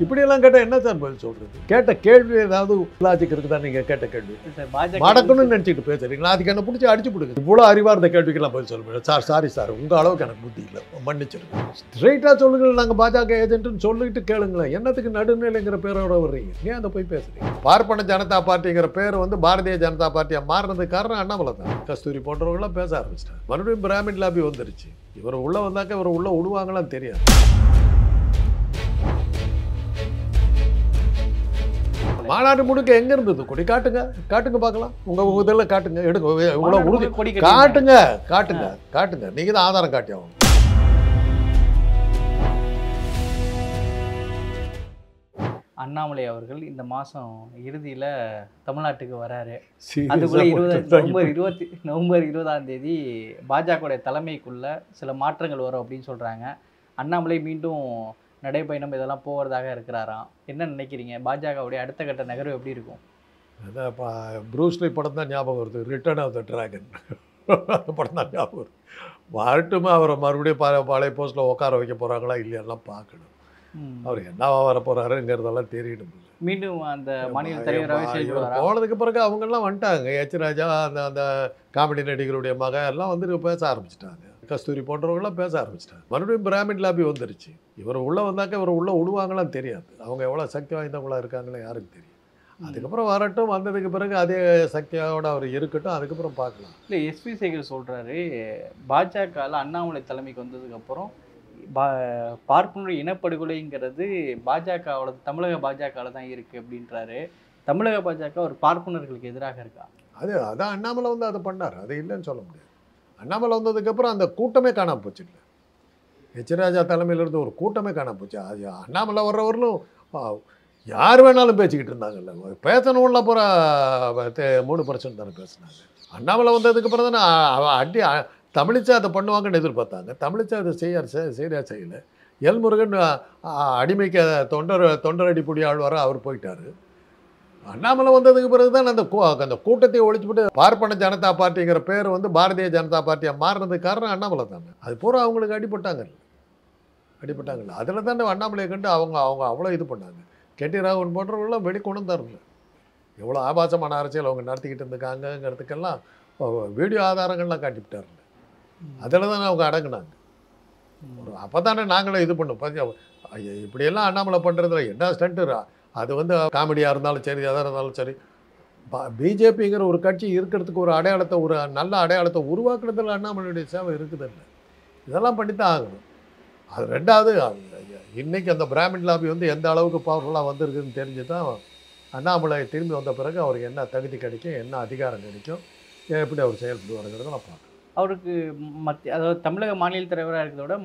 இப்படியெல்லாம் கேட்டால் என்ன சார் பதில் சொல்கிறது? கேட்ட கேள்வி ஏதாவது லாஜிக் இருக்குதா? நீங்கள் கேட்ட கேள்வி மடக்கணும்னு நினச்சிட்டு பேசுறீங்களா? அதுக்கு என்ன பிடிச்சி அடிச்சு பிடிக்குது. இவ்வளோ அறிவார்ந்த கேள்விக்கெல்லாம் பதில் சொல்ல முடியாது சார். சாரி சார், உங்கள் அளவுக்கு எனக்கு புத்தி இல்லை, மன்னிச்சிருக்கேன். ஸ்ட்ரெயிட்டாக சொல்லுங்கள், நாங்கள் பாஜக ஏஜென்ட்டுன்னு சொல்லிட்டு கேளுங்களேன். என்னத்துக்கு நடுநிலைங்கிற பேரோட வர்றீங்க? ஏன் அதை போய் பேசுறீங்க? பார்ப்பன ஜனதா பார்ட்டிங்கிற பேர் வந்து பாரதிய ஜனதா பார்ட்டியாக மாறினதுக்கு காரணம் அண்ணாமலை தான். கஸ்தூரி போன்றவங்களாம் பேச ஆரம்பிச்சிட்டாங்க. மறுபடியும் பிராமின் லாபி வந்துருச்சு. இவர் உள்ளே வந்தாக்க இவர் உள்ளே விடுவாங்களான்னு தெரியாது. மாநாடு முழுக்க எங்க இருந்தது கொடி? காட்டுங்க, காட்டுங்க பார்க்கலாம். உங்க இதெல்லாம் காட்டுங்க, எடுங்க, இவ்வளவு உறுதி காட்டுங்க, காட்டுங்க, காட்டுங்க. நீங்க தான் ஆதாரம் காட்டி ஆகணும். அண்ணாமலை அவர்கள் இந்த மாதம் இறுதியில் தமிழ்நாட்டுக்கு வராரு. அதுக்குள்ளே நவம்பர் 20 பாஜகவுடைய தலைமைக்குள்ள சில மாற்றங்கள் வரும் அப்படின்னு சொல்கிறாங்க. அண்ணாமலை மீண்டும் நடைபயணம் இதெல்லாம் போகிறதாக இருக்கிறாராம். என்ன நினைக்கிறீங்க? பாஜகவுடைய அடுத்த கட்ட நகர்வு எப்படி இருக்கும்? அதான் இப்போ ப்ரூஸ்லி படம் தான் ஞாபகம் வருது, ரிட்டர்ன் ஆஃப் த டிராகன். அந்த படம் தான் ஞாபகம் வருது. வரட்டுமே, அவரை மறுபடியும் பழைய போஸ்ட்டில் உட்கார வைக்க போகிறாங்களா இல்லையெல்லாம் பார்க்கணும். அவர் என்னவா வர போகிறாருங்கிறதெல்லாம் தெரியணும். மீண்டும் அந்த மாநில தலைவராக போனதுக்கு பிறகு அவங்கெல்லாம் வந்துட்டாங்க. எச் ராஜா, அந்த காமெடி நடிகருடைய மகன் எல்லாம் வந்து பேச ஆரம்பிச்சிட்டாங்க. கஸ்தூரி போன்றவங்களாம் பேச ஆரம்பிச்சிட்டாங்க. மறுபடியும் பிராமின் லாபி வந்துருச்சு. இவர் உள்ளே வந்தாக்க இவர் உள்ளே விடுவாங்களான்னு தெரியாது. அவங்க எவ்வளோ சக்தி வாய்ந்தவங்களா இருக்காங்களே யாருக்கு தெரியும். அதுக்கப்புறம் வரட்டும், வந்ததுக்கு பிறகு அதே சக்தியோடு அவர் இருக்கட்டும், அதுக்கப்புறம் பார்க்கலாம். இல்லை, எஸ்பி சேகர் சொல்கிறாரு, பாஜகவில் அண்ணாமலை தலைமைக்கு வந்ததுக்கப்புறம் பார்ப்பனுடைய இனப்படுகொலைங்கிறது பாஜகவோட தமிழக பாஜகவில் தான் இருக்குது அப்படின்றாரு. தமிழக பாஜக ஒரு பார்ப்பனர்களுக்கு எதிராக இருக்கா? அதான் அண்ணாமலை வந்து அதை பண்ணார், அது இல்லைன்னு சொல்ல முடியாது. அண்ணாமலை வந்ததுக்கப்புறம் அந்த கூட்டமே காணாமல் போச்சு. இல்லை, எச் ராஜா தலைமையிலிருந்து ஒரு கூட்டமே காணாமல் போச்சு. அது அண்ணாமலை வர்றவர்களும் யார் வேணாலும் பேசிக்கிட்டு இருந்தாங்கல்ல. பேசணும்ல பூரா 3% தானே பேசினாங்க. அண்ணாமலை வந்ததுக்கப்புறம் தானே அடி தமிழிச்சா அதை பண்ணுவாங்கன்னு எதிர்பார்த்தாங்க. தமிழிச்சா அதை சரியாக செய்யலை. எல்முருகன் அடிமைக்கு தொண்டரடி புடி ஆழ்வார அவர் போயிட்டார். அண்ணாமலை வந்ததுக்கு பிறகு தான் அந்த கூட்டத்தை ஒழிச்சுவிட்டு பார்ப்பன ஜனதா பார்ட்டிங்கிற பேர் வந்து பாரதிய ஜனதா பார்ட்டியாக மாறினதுக்கு காரணம் அண்ணாமலை தானே. அது பூரா அவங்களுக்கு அடிபட்டாங்கல்ல. அதில் தானே அண்ணாமலையை கண்டு அவங்க அவ்வளோ இது பண்ணாங்க. கே.டி. ராகவன் போன்றவர்கள்லாம் வெளிக்கொண்டு தரல. எவ்வளோ ஆபாசமான அரசியல் அவங்க நடத்திக்கிட்டு இருந்துக்காங்கிறதுக்கெல்லாம் வீடியோ ஆதாரங்கள்லாம் காட்டிவிட்டார்ல. அதில் தானே அவங்க அடங்குனாங்க. அப்போ தானே நாங்களும் இது பண்ணோம். இப்படியெல்லாம் அண்ணாமலை பண்ணுறதுல என்ன ஸ்டண்ட்டு? அது வந்து காமெடியாக இருந்தாலும் சரி, எதாக இருந்தாலும் சரி, பிஜேபிங்கிற ஒரு கட்சி இருக்கிறதுக்கு ஒரு அடையாளத்தை, ஒரு நல்ல அடையாளத்தை உருவாக்குறதுல அண்ணாமலையுடைய சேவை இருக்குதில்ல. இதெல்லாம் பண்ணி தான் ஆகணும். அது ரெண்டாவது, இன்றைக்கி அந்த பிராமின் லாபி வந்து எந்த அளவுக்கு பவர்ஃபுல்லாக வந்திருக்குதுன்னு தெரிஞ்சு தான் அண்ணாமலை திரும்பி வந்த பிறகு அவருக்கு என்ன தகுதி கிடைக்கும், என்ன அதிகாரம் கிடைக்கும், எப்படி அவர் செயல்படுவாருங்கிறத நான் பார்க்குறேன். அவருக்கு அதாவது தமிழக மாநில தலைவராக இருக்கிறத விட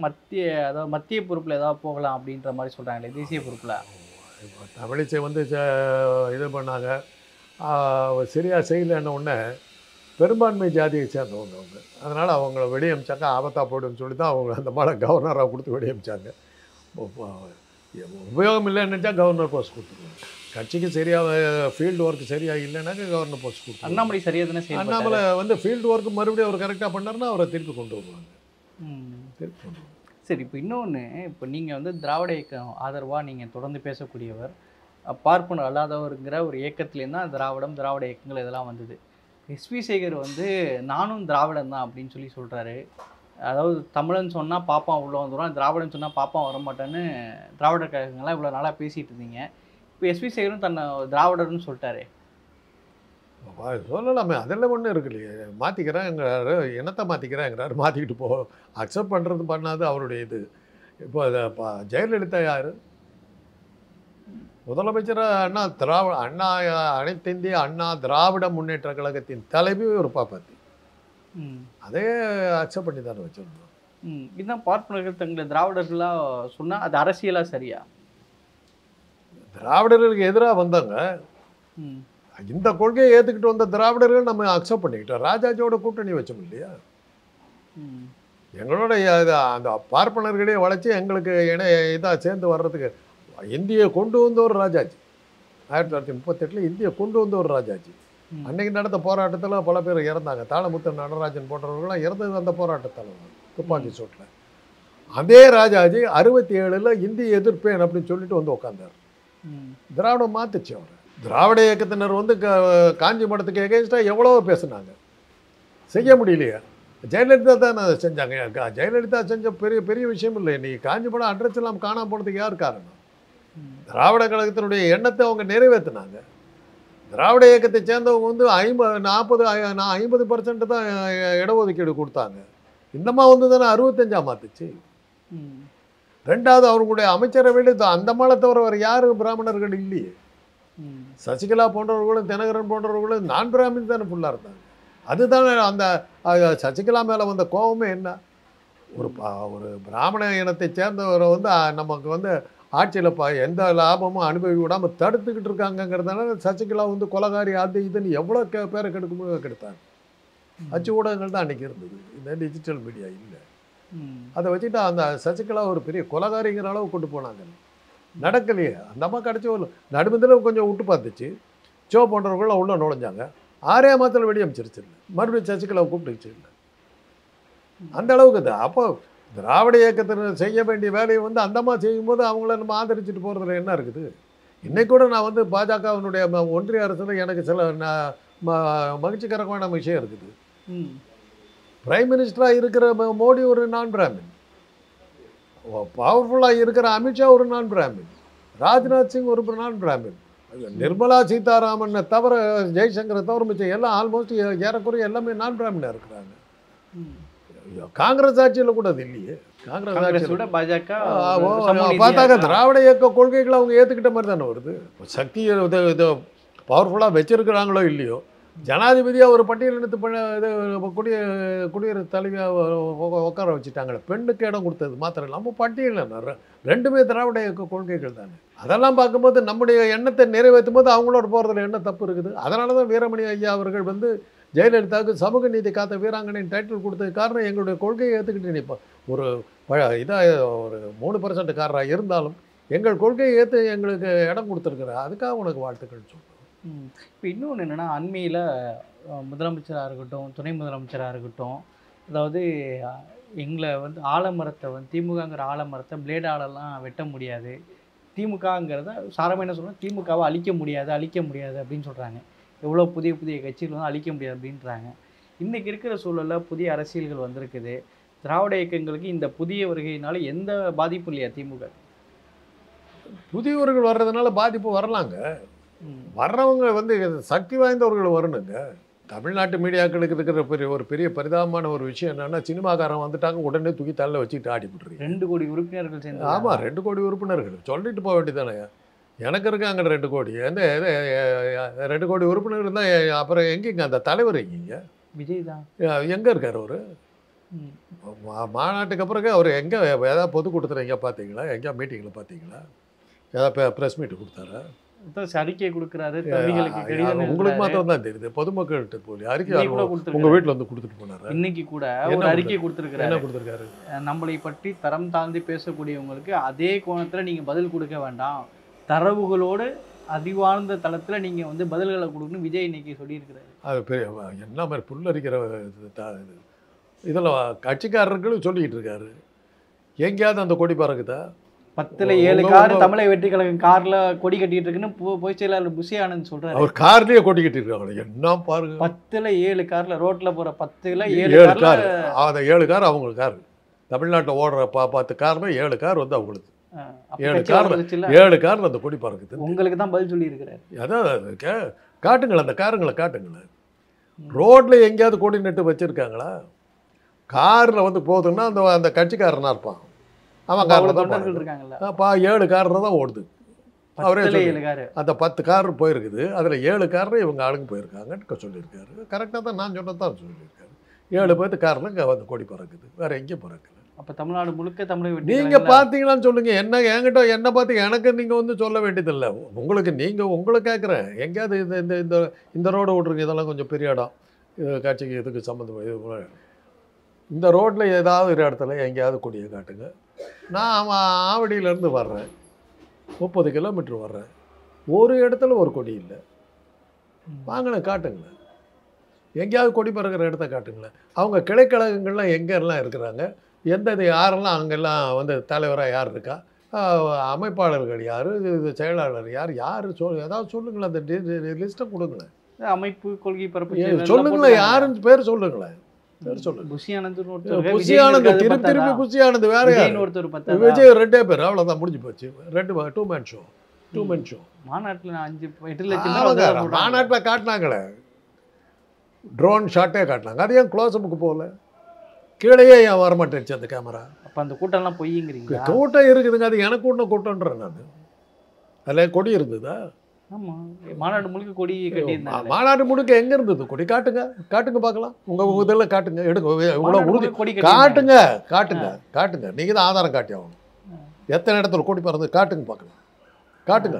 மத்திய பொறுப்பில் ஏதாவது போகலாம் அப்படின்ற மாதிரி சொல்கிறாங்களே, தேசிய பொறுப்பில். தமிழிசை வந்து இது பண்ணாங்க, சரியாக செய்யலைன்ன உடனே பெரும்பான்மை ஜாதியை சேர்ந்தவங்க அவங்க. அதனால் அவங்கள வெளியே அமிச்சாங்க, ஆபத்தாக போய்டுன்னு சொல்லி தான் அவங்க அந்த மாதிரி கவர்னராக கொடுத்து வெளியே அமிச்சாங்க. உபயோகம் இல்லைன்னு நினச்சா கவர்னர் போஸ்ட் கொடுத்துருவாங்க. கட்சிக்கு சரியாக ஃபீல்டு ஒர்க் சரியாக இல்லைன்னாக்க கவர்னர் போஸ்ட் கொடுத்து. அண்ணாமலை சரியாக தானே செய்ய. அண்ணாமலை வந்து ஃபீல்டு ஒர்க் மறுபடியும் அவர் கரெக்டாக பண்ணார்னா அவரை திருப்பி கொண்டு வருவாங்க. திருப்பி கொண்டு வருவாங்க. சரி, இப்போ இன்னொன்று, இப்போ நீங்கள் வந்து திராவிட இயக்கம் ஆதரவாக நீங்கள் தொடர்ந்து பேசக்கூடியவர். பார்ப்பனர் அல்லாதவருங்கிற ஒரு இயக்கத்துலேருந்து தான் திராவிட இயக்கங்கள் இதெல்லாம் வந்தது. எஸ்பி சேகர் வந்து நானும் திராவிடன் தான் அப்படின்னு சொல்கிறாரு. அதாவது தமிழன் சொன்னால் பாப்பான் உள்ளே வந்துடும், திராவிடன் சொன்னால் பாப்பான் வரமாட்டான்னு திராவிட கழகங்கள்லாம் இவ்வளோ நாளாக பேசிகிட்டு இருந்தீங்க. இப்போ எஸ்பி சேகரும் தன்னை திராவிடர்னு சொல்லிட்டாரு. சொல்லலாமே, அதெல்லாம் ஒன்றும் இருக்கு இல்லையே. மாற்றிக்கிறேங்கிறாரு, என்னத்தை மாற்றிக்கிறேங்கிறாரு, மாற்றிக்கிட்டு போ. அக்செப்ட் பண்ணுறது பண்ணாது அவருடைய இது. இப்போ ஜெயலலிதா யார்? முதலமைச்சராக அண்ணா அனைத்து இந்திய அண்ணா திராவிட முன்னேற்ற கழகத்தின் தலைவி ஒரு பாப்பாத்தி. அதே அக்செப்ட் பண்ணி தானே வச்சுருந்தோம். இதுதான் பார்ப்பனர்கள் தங்களை திராவிடர்களாக சொன்னால் அது அரசியலாக சரியா? திராவிடர்களுக்கு எதிராக வந்தாங்க. இந்த கொள்கையை ஏற்றுக்கிட்டு வந்த திராவிடர்கள் நம்ம அக்செப்ட் பண்ணிக்கிட்டோம். ராஜாஜியோட கூட்டணி வச்சோம் இல்லையா? எங்களோட அந்த பார்ப்பனர்களே வளைச்சி எங்களுக்கு இதாக சேர்ந்து வர்றதுக்கு இந்தியை கொண்டு வந்த ஒரு ராஜாஜி. 1938 இந்தியை கொண்டு வந்த ஒரு ராஜாஜி. அன்றைக்கி நடந்த போராட்டத்தில் பல பேர் இறந்தாங்க. தாளமுத்து நடராஜன் போன்றவர்களாம் இறந்தது அந்த போராட்டத்தால், துப்பாக்கி சூட்டில். அதே ராஜாஜி 67ல் இந்தி எதிர்ப்பேன் அப்படின்னு சொல்லிட்டு வந்து உட்காந்தார். திராவிடம் மாத்துச்சு அவர். திராவிட இயக்கத்தினர் வந்து காஞ்சி மடத்துக்கு எகென்ஸ்டாக எவ்வளவோ பேசுனாங்க, செய்ய முடியலையே. ஜெயலலிதா தான் அதை செஞ்சாங்க. ஜெயலலிதா செஞ்ச பெரிய பெரிய விஷயம் இல்லை. நீ காஞ்சி மடம் அட்ரஸ் எல்லாம் காணாம போனதுக்கு யார் காரணம்? திராவிட கழகத்தினுடைய எண்ணத்தை அவங்க நிறைவேற்றினாங்க. திராவிட இயக்கத்தை சேர்ந்தவங்க வந்து 50% தான் இடஒதுக்கீடு கொடுத்தாங்க. இந்தமா வந்து தானே 65 மாத்துச்சு. ரெண்டாவது அவர்களுடைய அமைச்சரவையில் அந்த மாலை தவிர வேறு யாரும் பிராமணர்கள் இல்லையே. சசிகலா போன்றவர்களும் தினகரன் போன்றவர்களும் நான் பிராமின் தானே ஃபுல்லாக இருந்தாங்க. அதுதானே அந்த சசிகலா மேலே வந்த கோபமே என்ன? ஒரு பிராமண இனத்தை சேர்ந்தவரை வந்து நமக்கு வந்து ஆட்சியில் எந்த லாபமும் அனுபவி விடாமல் தடுத்துக்கிட்டு இருக்காங்கங்கிறதுனால சசிகலா வந்து கொலகாரி அது இதுன்னு எவ்வளோ பேரை கெடுத்தாங்க. அச்சு ஊடகங்கள் தான் அன்றைக்கி இருந்தது, இந்த டிஜிட்டல் மீடியா இல்லை. அதை வச்சுட்டு அந்த சசிகலா ஒரு பெரிய கொலகாரிங்கிற அளவு கொண்டு போனாங்க. நடக்கலையே. அந்த அம்மா கிடச்சோ நடுமந்தில் கொஞ்சம் விட்டு பார்த்துச்சு. சோ போன்றவர்களும் உள்ள நுழைஞ்சாங்க. 6 மாதத்தில் வெடி அமைச்சிருச்சில்ல. மறுபடியும் சசிகலாவை கூப்பிட்டுச்சு இல்லை. அந்த அளவுக்கு தான். அப்போ திராவிட இயக்கத்தினர் செய்ய வேண்டிய வேலையை வந்து அந்தம்மா செய்யும்போது அவங்கள நம்ம ஆதரிச்சுட்டு போகிறதுல என்ன இருக்குது? இன்னைக்கு கூட நான் வந்து பாஜகவினுடைய ஒன்றிய அரசில் எனக்கு சில மகிழ்ச்சிகரமான விஷயம் இருக்குது. பிரைம் மினிஸ்டராக இருக்கிற மோடி ஒரு நான் பிராமின், பவர்ஃபுல்லாக இருக்கிற அமித்ஷா ஒரு நான் பிராமின், ராஜ்நாத் சிங் ஒரு நான் பிராமின், நிர்மலா சீதாராமனை தவிர ஜெய்சங்கரை தவிர மிச்சம் எல்லாம் ஆல்மோஸ்ட் ஏறக்குறைய எல்லாமே நான் பிராமினாக இருக்கிறாங்க. காங்கிரஸ் ஆட்சியில் கூட அது இல்லையே. காங்கிரஸ் ஆட்சியோட பாஜக பார்த்தாக்க திராவிட இயக்க கொள்கைகளை அவங்க ஏற்றுக்கிட்ட மாதிரி தானே வருது. சக்தி இது பவர்ஃபுல்லாக வச்சிருக்கிறாங்களோ இல்லையோ, ஜனாதிபதியாக ஒரு பட்டியலினத்து இது குடியரசுத் தலைவியாக உட்கார வச்சுட்டாங்களே, பெண்ணுக்கு இடம் கொடுத்தது மாத்திரம் இல்லாமல் பட்டியலினர் ரெண்டுமே திராவிட இயக்க கொள்கைகள் தானே. அதெல்லாம் பார்க்கும்போது நம்முடைய எண்ணத்தை நிறைவேற்றும் போது அவங்களோட போகிறதுல என்ன தப்பு இருக்குது? அதனால தான் வீரமணி ஐயா அவர்கள் வந்து ஜெயலலிதாவுக்கு சமூக நீதி காத்த வீராங்கனையின் டைட்டில் கொடுத்தது காரணம் எங்களுடைய கொள்கையை ஏற்றுக்கிட்டு நிற்போம். ஒரு இதாக ஒரு 3% காரராக இருந்தாலும் எங்கள் கொள்கையை ஏற்று எங்களுக்கு இடம் கொடுத்துருக்குற அதுக்காக உனக்கு வாழ்த்துக்கள் சொல்கிறோம். இப்போ இன்னொன்று என்னென்னா, அண்மையில் முதலமைச்சராக இருக்கட்டும், துணை முதலமைச்சராக இருக்கட்டும், அதாவது எங்களை வந்து ஆலமரத்தை வந்து திமுகங்கிற ஆலமரத்தை பிளேடாலெல்லாம் வெட்ட முடியாது, திமுகங்கிறத சாரமாக என்ன சொல்கிறோம், திமுகவை அழிக்க முடியாது அப்படின்னு சொல்கிறாங்க. எவ்வளோ புதிய புதிய கட்சிகள் வந்து அழிக்க முடியாது அப்படின்றாங்க. இன்றைக்கி இருக்கிற சூழலில் புதிய அரசியல்கள் வந்திருக்குது. திராவிட இயக்கங்களுக்கு இந்த புதிய வருகையினால எந்த பாதிப்பும் இல்லையா திமுக? புதியவர்கள் வர்றதுனால பாதிப்பு வரலாங்க. வர்றவங்க வந்து சக்தி வாய்ந்தவர்கள் வரணுங்க. தமிழ்நாட்டு மீடியாக்களுக்கு இருக்கிற ஒரு பெரிய பரிதாபமான ஒரு விஷயம் என்னென்னா, சினிமாக்காரன் வந்துட்டாங்க உடனே தூக்கி தள்ள வச்சுக்கிட்டு ஆடி விட்டுறீங்க. 2 கோடி உறுப்பினர்கள் சேர்ந்து. ஆமாம், 2 கோடி உறுப்பினர்கள் சொல்லிட்டு போக வேண்டியதானே. எனக்கு இருக்காங்க 2 கோடி. எந்த 2 கோடி உறுப்பினர்கள் தான். அப்புறம் எங்கேங்க அந்த தலைவர்? எங்கேங்க? விஜய் தான். எங்கே இருக்கார் அவர்? மாநாட்டுக்கு அப்புறம் அவர் எங்கே ஏதாவது பொதுக்கூட்டத்தில் எங்கே பார்த்தீங்களா? எங்கேயா மீட்டிங்கில் பார்த்தீங்களா? ஏதாவது ப்ரெஸ் மீட்டு கொடுத்தாரா? அறிக்கை கொடுக்குறாரு. உங்களுக்கு மாத்திரம் தான் தெரியுது, பொதுமக்கள்கிட்ட போய் அறிக்கை உங்கள் வீட்டில் வந்து கொடுத்துட்டு போனார். இன்னைக்கு கூட ஒரு அறிக்கை கொடுத்துருக்காரு. என்ன கொடுத்துருக்காரு? நம்மளை பற்றி தரம் தாழ்ந்து பேசக்கூடியவங்களுக்கு அதே கோணத்தில் நீங்கள் பதில் கொடுக்க வேண்டாம், தரவுகளோடு அறிவார்ந்த தளத்தில் நீங்கள் வந்து பதில்களை கொடுக்கணும் விஜய் இன்னைக்கு சொல்லியிருக்கிறாரு. அது பெரிய என்ன மாதிரி புல்லரிக்கிற இதில் கட்சிக்காரர்களும் சொல்லிக்கிட்டு இருக்காரு. எங்கேயாவது அந்த கொடி பறக்குதா? 10ல் 7 கார் தமிழக வெற்றி கழகம் கார்ல கொடி கட்டிட்டு இருக்குன்னு பொதுச் செயலாளர் புஷி ஆனந்த் சொல்றாரு. அவர் கார்லயே கொடி கட்டிருக்காங்க. என்ன பாருங்க, 10ல் 7 கார்ல ரோட்ல போற 10ல் 7 கார். அந்த 7 கார் அவங்க கார். தமிழ்நாட்டில் ஓடுற 10 கார்ல 7 கார் வந்து அவங்களுக்கு. 7 கார்ல அந்த கொடி பறக்குது. உங்களுக்கு தான் பதில் சொல்லி இருக்கிறாரு. அதான் காட்டுங்களேன், அந்த காருங்களை காட்டுங்களேன். ரோட்ல எங்கேயாவது கொடி நட்டு வச்சிருக்காங்களா? காரில் வந்து போகுதுன்னா அந்த கட்சிக்காரனா இருப்பான், அவன் காரில் தான் இருக்காங்கல்ல. 7 காரில் தான் ஓடுது. அவரே அந்த 10 கார் போயிருக்குது, அதில் 7 காரில் இவங்க ஆளுங்க போயிருக்காங்கன்னு சொல்லியிருக்காரு. கரெக்டாக தான் நான் சொன்னதான் சொல்லியிருக்காரு. 7 பேர்த்து காரில் இங்கே வந்து கொடி பறக்குது, வேறு எங்கேயும் பறக்கல. அப்போ தமிழ்நாடு முழுக்க தமிழக நீங்கள் பார்த்தீங்களான்னு சொல்லுங்கள். என்கிட்ட என்ன பார்த்து எனக்கு நீங்கள் வந்து சொல்ல வேண்டியதில்லை. உங்களுக்கு உங்களை கேட்குறேன், எங்கேயாவது இந்த ரோடு விட்ருங்க, இதெல்லாம் கொஞ்சம் பெரிய இடம், கட்சிக்கு இதுக்கு சம்மந்தம். இது இந்த ரோட்டில் ஏதாவது ஒரு இடத்துல எங்கேயாவது கொடியை காட்டுங்க. நான் ஆவடியிலேருந்து வர்றேன், 30 கிலோமீட்டர் வர்றேன், ஒரு இடத்துல ஒரு கொடி இல்லை. வாங்கினேன், காட்டுங்களேன். எங்கேயாவது கொடி பறக்கிற இடத்த காட்டுங்களேன். அவங்க கிளைக்கழகங்கள்லாம் எங்கெல்லாம் இருக்கிறாங்க, எந்தெந்த யாரெல்லாம் அங்கெல்லாம் வந்து தலைவராக யார் இருக்கா, அமைப்பாளர்கள் யார், இது செயலாளர் யார், ஏதாவது சொல்லுங்களேன், அந்த லிஸ்ட்டை கொடுங்களேன். அமைப்பு கொள்கை பரப்பு சொல்லுங்களேன், யாருன்னு பேர் சொல்லுங்களேன். பேர் சொல்லுங்க. புஷி ஆனந்த்னு ஒருத்தர், புஷி ஆனந்த், திருப்பி புஷி ஆனந்த் வேற யார், ஒருத்தர் விஜய் 2 பேர், அவ்வளோதான், முடிஞ்சு போச்சு. 2 மேன் ஷோ. மாநாட்டில் 8 லட்சம் மாநாட்டில் காட்டினாங்களே, ட்ரோன் ஷாட்டே காட்டினாங்க. அது ஏன் க்ளோஸ்அப்புக்கு போகல, கீழேயே ஏன் வரமாட்டேச்சு அந்த கேமரா? அப்போ அந்த கூட்டம்லாம் பொய்யுங்கிறீங்க? கூட்டம் இருக்குதுங்க, அது எனக்கு ஒன்று கூட்டன்றேன் நான். அதில் கொடி இருந்ததா? ஆமாம், மாநாடு முழுக்க கொடி கட்டியிருந்தாங்க. மாநாடு முழுக்க எங்கே இருந்தது கொடி? காட்டுங்க பார்க்கலாம். உங்கள் இதில் காட்டுங்க, எடுங்க, இவ்வளோ உறுதி கொடி காட்டுங்க. நீங்கள் தான் ஆதாரம் காட்டி ஆகணும். எத்தனை இடத்துல கொடி பறந்து காட்டுங்க பார்க்கலாம். காட்டுங்க.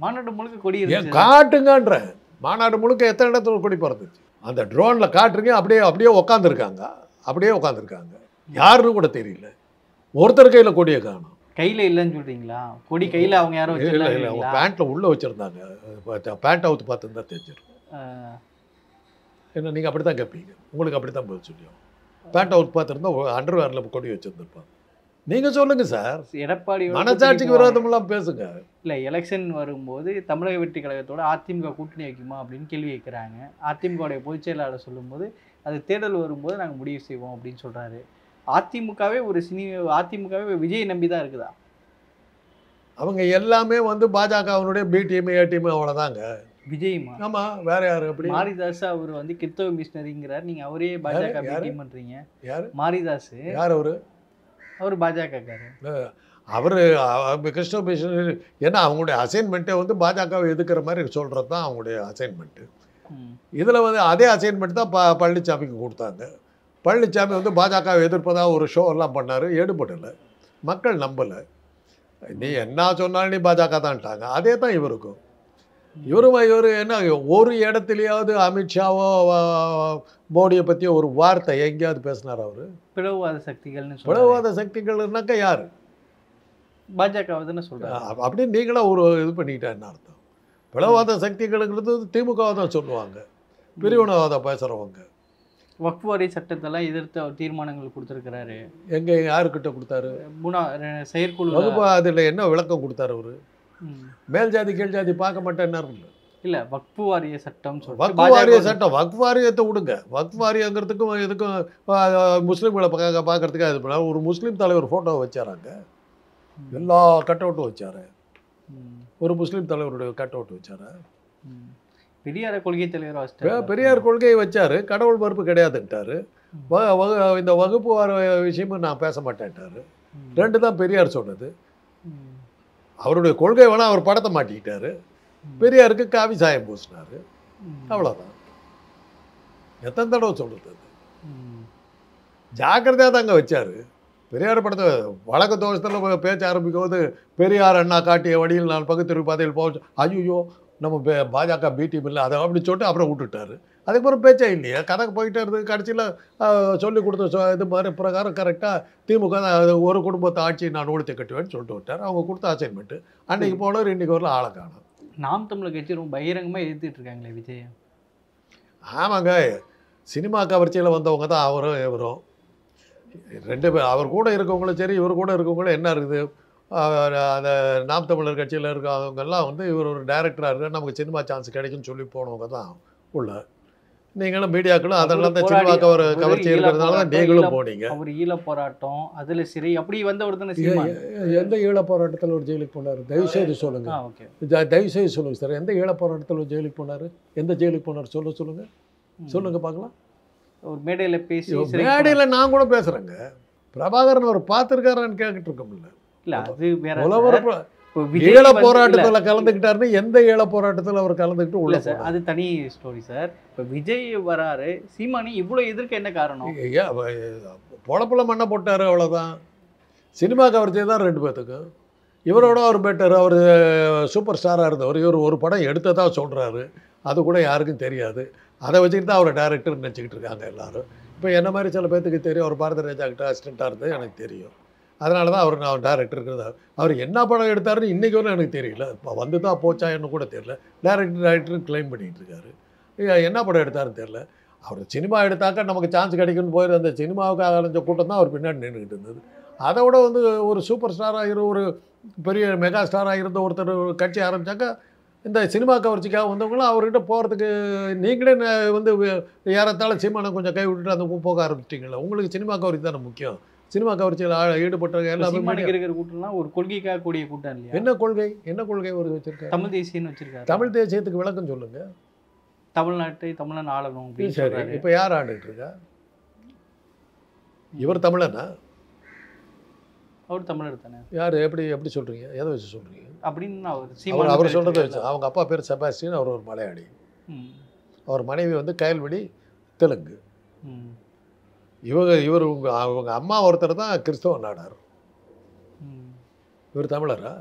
மாநாடு முழுக்க கொடி காட்டுங்கன்ற. மாநாடு முழுக்க எத்தனை இடத்துல கொடி பறந்துச்சு? அந்த ட்ரோனில் காட்டுறீங்க. அப்படியே உட்காந்துருக்காங்க. யாருன்னு கூட தெரியல. ஒருத்தர் கையில் கொடியை காணும். கையில் இல்லைன்னு சொல்கிறீங்களா? கொடி கையில் அவங்க யாரும் இல்லை, அவங்க பேண்ட்டில் உள்ளே வச்சுருந்தாங்க. பேண்ட் அவுத்து பார்த்துருந்தா தெரிஞ்சிருக்கும். ஏன்னா நீங்கள் அப்படி தான் கேட்பீங்க, உங்களுக்கு அப்படி தான் பதில் சொல்லியும். பேண்ட் அவுத்து பார்த்துருந்தா அண்டர்வேரில் கொடி வச்சுருந்துருப்பாங்க. நீங்கள் சொல்லுங்கள் சார், எடப்பாடி மனசாட்சிக்கு விரோதமெல்லாம் பேசுங்க. இல்லை, எலெக்ஷன் வரும்போது தமிழக வெற்றி கழகத்தோட அதிமுக கூட்டணி வைக்குமா அப்படின்னு கேள்வி கேட்குறாங்க. அதிமுகவுடைய பொதுச் செயலாளர் சொல்லும்போது அது தேர்தல் வரும்போது நாங்கள் முடிவு செய்வோம் அப்படின்னு சொல்கிறாரு. அதிமுகவே விஜய் நம்பி தான் இருக்குதா? அவங்க எல்லாமே வந்து பாஜகவினுடைய பி டீம், ஏ டீம், அவ்வளோதாங்க. விஜய்மா? ஆமாம், வேற யாரு? அப்படி மாரிதாஸ் அவர் வந்து கிறிஸ்தவ மிஷினரிங்கிறார், நீங்கள் அவரே பாஜக பி டீம் பண்ணுறீங்க. யார் மாரிதாஸ்? யார் அவர் பாஜகக்காரு. அவர் கிறிஸ்தவ மிஷினரி. ஏன்னா அவங்களுடைய அசைன்மெண்ட்டே வந்து பாஜகவை எதுக்குற மாதிரி சொல்கிறது தான் அவங்களுடைய அசைன்மெண்ட்டு. இதில் வந்து அதே அசைன்மெண்ட் தான் பழனிசாமிக்கு கொடுத்தாங்க. பழனிசாமி வந்து பாஜகவை எதிர்ப்பதாக ஒரு ஷோ எல்லாம் பண்ணார், எடுபடலை, மக்கள் நம்பலை. நீ என்ன சொன்னாலும் நீ பாஜக தான்ட்டாங்க. அதே தான் இவருக்கும். இவர் என்ன ஒரு இடத்துலையாவது அமித்ஷாவோ மோடியை பற்றி ஒரு வார்த்தை எங்கேயாவது பேசினார் அவர்? பிளவுவாத சக்திகள்னு. பிளவுவாத சக்திகள்னாக்கா யார்? பாஜகவை தானே சொல்கிறார். அப்படின்னு நீங்களாம் ஒரு இது பண்ணிக்கிட்டேன்னு அர்த்தம். பிளவுவாத சக்திகளுங்கிறது திமுகவை தான் சொல்லுவாங்க, பிரிவினவாதம் பேசுகிறவங்க. வக்ஃப் வாரிய சட்டத்தெல்லாம் எதிர்த்து அவர் தீர்மானங்கள் கொடுத்துருக்கிறாரு. எங்கே யாருக்கிட்ட கொடுத்தாரு? செயற்குழு. வகுப்பு அதில் என்ன விளக்கம் கொடுத்தாரு அவர்? மேல் ஜாதி கீழ் ஜாதி பார்க்க மாட்டேன்னாரு. இல்லை, வக்ஃப் வாரிய சட்டம். வக்ஃப் வாரிய சட்டம், வக்ஃப் வாரியத்தை விடுங்க. வக்ஃப் வாரியங்கிறதுக்கும் இதுக்கும் முஸ்லீம்களை பார்க்கறதுக்கு அது பண்ண ஒரு முஸ்லீம் தலைவர் ஃபோட்டோவை வச்சாராங்க. எல்லா கட் அவுட்டும் வச்சாரு. ஒரு முஸ்லீம் தலைவருடைய கட் அவுட் வச்சாரு. பெரியார் கொள்கை தலைவர் பெரியார் கொள்கையை வச்சாரு. கடவுள் மறுப்பு கிடையாதுன்ட்டாரு. இந்த வகுப்பு வார விஷயமும் நான் பேச மாட்டேன்ட்டாரு. 2 தான் பெரியார் சொன்னது. அவருடைய கொள்கை வேணால் அவர் படத்தை மாட்டிக்கிட்டாரு. பெரியாருக்கு காவி சாயம் பூசினாரு. அவ்வளோதான். எத்தனை தடவை சொல்கிறது? ஜாக்கிரதையாக தாங்க வச்சார். பெரியார் படத்தை வழக்க தோஷத்தில் பேச்ச ஆரம்பிக்கும் போது பெரியார் அண்ணா காட்டிய வழியில் நான் பகுத்தறிவு பாதையில் போக, ஐயோ நம்ம பாஜக பி டீம் இல்லை அதை அப்படி சொல்லிட்டு அப்புறம் விட்டுட்டார். அதுக்கப்புறம் பேச்சே இல்லையா, கதை போயிட்டே இருந்தது. கடைசியில் சொல்லி கொடுத்த இது மாதிரி பிரகாரம் கரெக்டாக திமுக தான் ஒரு குடும்பத்தை ஆட்சியை நான் ஒழித்து கட்டுவேன்னு சொல்லிட்டு விட்டார். அவங்க கொடுத்த அசைன்மெண்ட்டு அன்றைக்கி போனவர் இன்றைக்கி வரல ஆளை காணும். நாம் தமிழர் கட்சி ரொம்ப பகிரங்கமாக எதிர்த்துட்டு இருக்காங்களே விஜய். ஆமாங்க, சினிமா கவர்ச்சியில் வந்தவங்க தான் அவரும் இவரும். 2 பேர். அவர் கூட இருக்கவங்களும் சரி, இவர் கூட இருக்கவங்களும் என்ன இருக்குது, அந்த நாம் தமிழர் கட்சியில் இருக்கவங்கெல்லாம் வந்து இவர் ஒரு டைரக்டராக இருக்கார், நமக்கு சினிமா சான்ஸ் கிடைக்குன்னு சொல்லி போனவங்க தான் உள்ள. நீங்களும் மீடியாக்களும் அதெல்லாம் தான் சினிமா கவர்ச்சி இருக்கிறதுனால தான் நீங்களும் போனீங்க. அவர் ஈழ போராட்டம் அதில் சரி அப்படி வந்தவர் தானே சினிமா. எந்த ஈழ போராட்டத்தில் ஒரு ஜெயிலுக்கு போனார்? தயவுசெய்து சொல்லுங்கள். தயவுசெய்து சொல்லுங்கள் சார், எந்த ஈழ போராட்டத்தில் ஒரு ஜெயிலுக்கு போனார்? எந்த ஜெயிலுக்கு போனார் சொல்லுங்கள் பார்க்கலாம். ஒரு மேடையில் பேசி, மேடையில் நான் கூட பேசுகிறேங்க. பிரபாகரன் அவர் பார்த்துருக்காரான்னு கேட்டுட்டு இருக்கோம்ல. இல்லை, அது வேற. ஈழ போராட்டத்தில் கலந்துக்கிட்டாருன்னு எந்த ஈழ போராட்டத்தில் அவர் கலந்துக்கிட்டு உள்ள சார், அது தனி ஸ்டோரி சார். இப்போ விஜய் வராரு, சீமானி இவ்வளோ எதிர்க்க என்ன காரணம்? பொழப்புல மண்ணை போட்டார், அவ்வளோதான். சினிமா கவர்ச்சி தான் 2 பேர்த்துக்கு. இவரோட அவர் பெட்டர், அவர் சூப்பர் ஸ்டாராக இருந்தவர். இவர் ஒரு படம் எடுத்ததா சொல்கிறாரு, அது கூட யாருக்கும் தெரியாது. அதை வச்சுக்கிட்டு தான் அவரை டைரக்டர் நினச்சிக்கிட்டு இருக்காங்க எல்லோரும். இப்போ என்ன மாதிரி சில பேர்த்துக்கு தெரியும், அவர் பாரதி ராஜா கிட்ட அசிஸ்டண்ட்டாக இருந்தது எனக்கு தெரியும். அதனால தான் நான் டைரக்டர் இருக்கிறதா. அவர் என்ன படம் எடுத்தாருன்னு இன்றைக்கி வரைக்கும் எனக்கு தெரியல. இப்போ வந்து தான் போச்சா என்ன கூட தெரியல. டைரக்டர் கிளைம் பண்ணிகிட்டு இருக்காரு. என்ன படம் எடுத்தாருன்னு தெரியல. அவர் சினிமா எடுத்தாக்கா நமக்கு சான்ஸ் கிடைக்கும்னு போயிரு அந்த சினிமாவுக்கு அலைஞ்ச கூட்டம் தான் அவர் பின்னாடி நின்றுக்கிட்டு இருந்தது. அதை விட வந்து ஒரு சூப்பர் ஸ்டாராக ஒரு பெரிய மெகா ஸ்டாராக இருந்த ஒருத்தர் ஒரு கட்சி ஆரம்பித்தாக்கா இந்த சினிமா கவர்ச்சிக்காக வந்தவங்களும் அவர்கிட்ட போகிறதுக்கு நீங்களே வந்து ஏறத்தாழ சீமானை கொஞ்சம் கை விட்டுட்டு அந்த போக ஆரம்பிச்சிட்டிங்களா? உங்களுக்கு சினிமா கவர்ச்சி தானே முக்கியம். சினிமா கவர்ச்சியில் ஈடுபட்டவங்க எல்லாமே இருக்கிற கூட்டம்லாம் ஒரு கொள்கைக்காக கூடிய கூட்டம் இல்லையா? என்ன கொள்கை ஒரு வச்சிருக்காரு? தமிழ் தேசியன்னு வச்சிருக்காரு. தமிழ் தேசியத்துக்கு விளக்கம் சொல்லுங்க. தமிழன் ஆளணும் அப்படின்னு சரி, சொல்றாரு. இப்போ யார் ஆண்டுகிட்டு இருக்கா? இவர் தமிழனா? அவர் தமிழர் தானே. யார் எப்படி சொல்கிறீங்க? எதை வச்சு சொல்கிறீங்க அப்படின்னு அவர் சொல்கிறத வச்சு. அவங்க அப்பா பேர் செபாஸ்டியன், அவர் ஒரு மலையாளி. அவர் மனைவி வந்து கயல்வெளி தெலுங்கு. இவர் அவங்க அம்மா ஒருத்தர் தான் கிறிஸ்தவ நாடார். இவர் தமிழரா?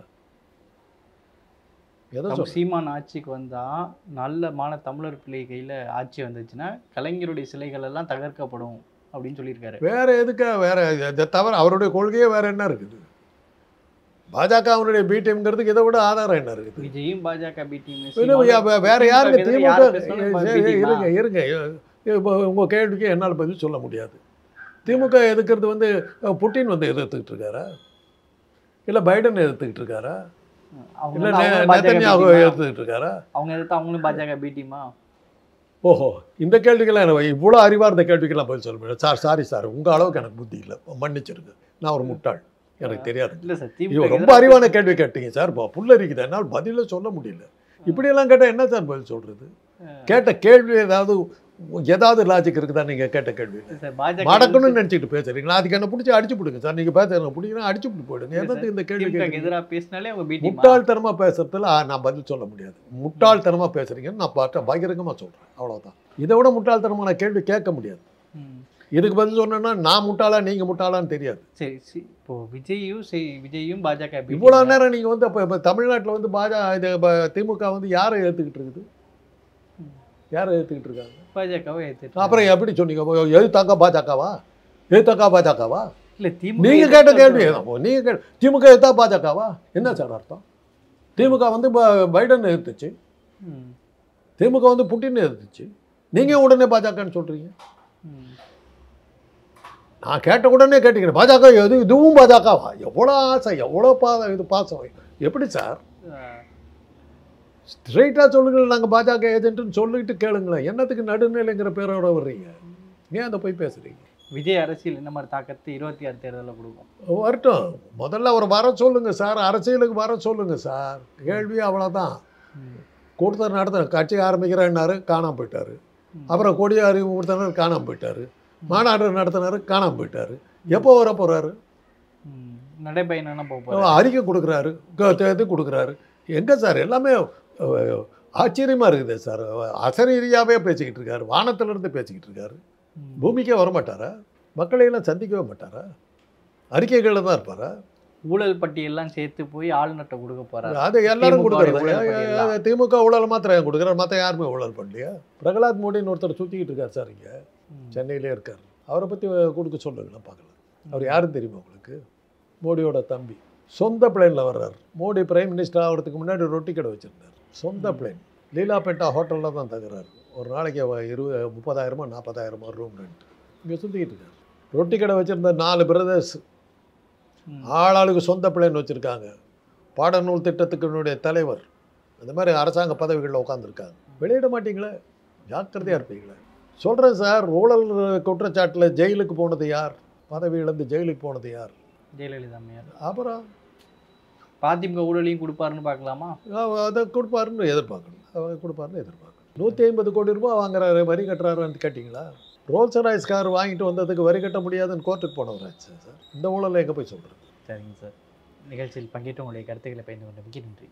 சீமான் ஆட்சிக்கு வந்தா நல்ல தமிழர் பிள்ளை கையில ஆட்சி வந்துச்சுன்னா கலைஞருடைய சிலைகள் எல்லாம் தகர்க்கப்படும் அப்படின்னு சொல்லியிருக்காரு. வேற எதுக்கு? வேற இதை தவிர அவருடைய கொள்கையே வேற என்ன இருக்குது? பாஜக அவருடைய பி டீம்ங்கிறதுக்கு இதை விட ஆதாரம் என்ன இருக்குது? விஜயும் பாஜக பி டீம் வேற யாருக்கு? திமுக இருங்க இப்போ உங்கள் கேள்விக்கு என்னால் பதில் சொல்ல முடியாது. திமுக எதிர்க்கிறது வந்து புட்டின் வந்து எதிர்த்துக்கிட்டு இருக்காரா, இல்லை பைடன் எதிர்த்துக்கிட்டு இருக்காரா, இல்லை நேதன்யாகு எதிர்த்துக்கிட்டு இருக்காரா? அவங்க எதிர்த்து அவங்களும் பாஜக பி டீமா? ஓஹோ, இந்த கேள்விக்கெல்லாம் எனக்கு இவ்வளோ அறிவார்ந்த கேள்விக்கெல்லாம் பதில் சொல்ல முடியாது சார். சாரி சார், உங்கள் அளவுக்கு எனக்கு புத்தி இல்லை, மன்னிச்சிருங்க. நான் ஒரு முட்டாள், எனக்கு தெரியாது. இல்லை சார், ஐயோ ரொம்ப அறிவான கேள்வி கேட்டீங்க சார். இப்போ புல்லரிக்குது, என்னால் பதில சொல்ல முடியல. இப்படியெல்லாம் கேட்டால் என்ன சார் பதில் சொல்கிறது? கேட்ட கேள்வி ஏதாவது லாஜிக் இருக்குதா? நீங்கள் கேட்ட கேள்வி மடக்கணும்னு நினச்சிக்கிட்டு பேசுறீங்களா? அதுக்கு என்ன பிடிச்சி அடிச்சு விடுங்க சார். நீங்கள் பேச எனக்கு பிடிக்கணும், அடிச்சு விட்டு போயிடுங்க. என்னது இந்த கேள்வி எதிராக பேசினாலே முட்டாள்தனமாக பேசுறதுல நான் பதில் சொல்ல முடியாது. முட்டாள்தனமாக பேசுறீங்கன்னு நான் பார்த்த பகிரங்கமாக சொல்கிறேன், அவ்வளோதான். இதை விட முட்டாள்தனமான கேள்வி கேட்க முடியாது. இதுக்கு பதில் சொன்னேன்னா நான் முட்டாளா நீங்கள் முட்டாளான்னு தெரியாது. சரி, இப்போ விஜயும் பாஜக இவ்வளோ நேரம் நீங்கள் வந்து இப்போ தமிழ்நாட்டில் வந்து திமுக வந்து யாரை ஏற்றுக்கிட்டு இருக்குது? யாரை ஏற்றுக்கிட்டு இருக்காங்க? பாஜகவை ஏற்றுட்டு. அப்புறம் எப்படி சொன்னீங்க? எதிர்த்தாக்கா பாஜகவா? எதிர்த்தாக்கா பாஜகவா? இல்லை, நீங்கள் கேட்ட கேள்வி நீங்கள் கேட்ட திமுக எதிர்த்தா பாஜகவா? என்ன சார் அர்த்தம்? திமுக வந்து பைடன் எதிர்த்துச்சு, திமுக வந்து புட்டின் எதிர்த்துச்சு, நீங்கள் உடனே பாஜகன்னு சொல்கிறீங்க. நான் கேட்ட உடனே கேட்டீங்க பாஜக இதுவும் பாஜகவா? எவ்வளோ ஆசை, எவ்வளோ இது பாசம், எப்படி சார்? ஸ்ட்ரெயிட்டாக சொல்லுங்கள், நாங்கள் பாஜக ஏஜென்ட்டுன்னு சொல்லிட்டு கேளுங்களேன். என்னத்துக்கு நடுநிலைங்கிற பேரோட வர்றீங்க? ஏன் அதை போய் பேசுகிறீங்க? விஜய் அரசியல் என்ன மாதிரி தாக்கத்தை 26 தேர்தலில் கொடுக்கும்? வரட்டும், முதல்ல அவர் வர சொல்லுங்கள் சார், அரசியலுக்கு வர சொல்லுங்கள் சார். கேள்வி அவ்வளோதான். கூட்டத்தை நடத்த கட்சி ஆரம்பிக்கிறேன்னாரு, காணாமல் போயிட்டார். அப்புறம் கொடி அறிவு கொடுத்தனர், காணாமல் போயிட்டார். மாநாடு நடத்தினார், காணாமல் போயிட்டார். எப்போ வர போகிறாரு? நடைபயணம் அறிக்கை கொடுக்குறாரு, இது கொடுக்குறாரு. எங்கே சார்? எல்லாமே ஆச்சரியமாக இருக்குது சார். அசரீரியாவே பேசிக்கிட்டு இருக்காரு, வானத்திலிருந்து பேசிக்கிட்டு இருக்காரு. பூமிக்கே வரமாட்டாரா? மக்களையெல்லாம் சந்திக்கவே மாட்டாரா? அறிக்கைகளில் தான் இருப்பாரா? ஊழல் பட்டியெல்லாம் சேர்த்து போய் ஆளுநர்கிட்ட கொடுக்க போகிறாரு. அது எல்லாரும் கொடுக்குறது. திமுக ஊழல் மாத்திரம் கொடுக்குறாரு, மற்ற யாருமே ஊழல் பண்ணலையா? பிரகலாத் மோடின்னு ஒருத்தர் சுற்றிக்கிட்டு இருக்கார் சார், இங்கே சென்னையிலே இருக்கார். அவரை பற்றி கொடுக்க சொல்லுங்களேன் பார்க்கலாம். அவர் யாரும் தெரியுமா உங்களுக்கு? மோடியோட தம்பி. சொந்த பிளேனில் வர்றார். மோடி பிரைம் மினிஸ்டர் ஆகிறதுக்கு முன்னாடி ரொட்டி கடை வச்சுருந்தார். சொந்த பிளேன், லீலாபேட்டா ஹோட்டலில் தான் தங்குறாரு. ஒரு நாளைக்கு 30,000 40,000 ரூம் ரெண்ட். இங்கே சுற்றிக்கிட்டு இருக்காரு. ரொட்டி கடை வச்சுருந்த 4 பிரதர்ஸ் ஆளாளுக்கு சொந்த பிளேன் வச்சுருக்காங்க. பாடநூல் திட்டத்துக்கு தலைவர், அந்த மாதிரி அரசாங்க பதவிகளில் உட்காந்துருக்காங்க. வெளியிட மாட்டீங்களே, ஜாக்கிரதையாக இருப்பீங்களே. சொல்கிறேன் சார், ஊழல் குற்றச்சாட்டில் ஜெயிலுக்கு போனது யார்? பதவி இழந்து ஜெயிலுக்கு போனது யார்? ஜெயலலிதா. அப்புறம் அதிமுக ஊழலையும் கொடுப்பாருன்னு பார்க்கலாமா? அதை கொடுப்பாருன்னு எதிர்பார்க்கணும். அவங்க கொடுப்பாருன்னு எதிர்பார்க்கணும். 150 கோடி ரூபாய் வாங்குறாரு, வரி கட்டுறாருன்னு கேட்டிங்களா? ரோல்ஸ் ராய்ஸ் கார் வாங்கிட்டு வந்ததுக்கு வரி கட்ட முடியாதுன்னு கோர்ட்டுக்கு போனவராச்சு சார். இந்த ஊழலை எங்கே போய் சொல்கிறது? சரிங்க சார், நிகழ்ச்சியில் பங்கேற்று உங்களுடைய கருத்துக்களை பகிர்ந்து கொண்டமைக்கு நன்றி.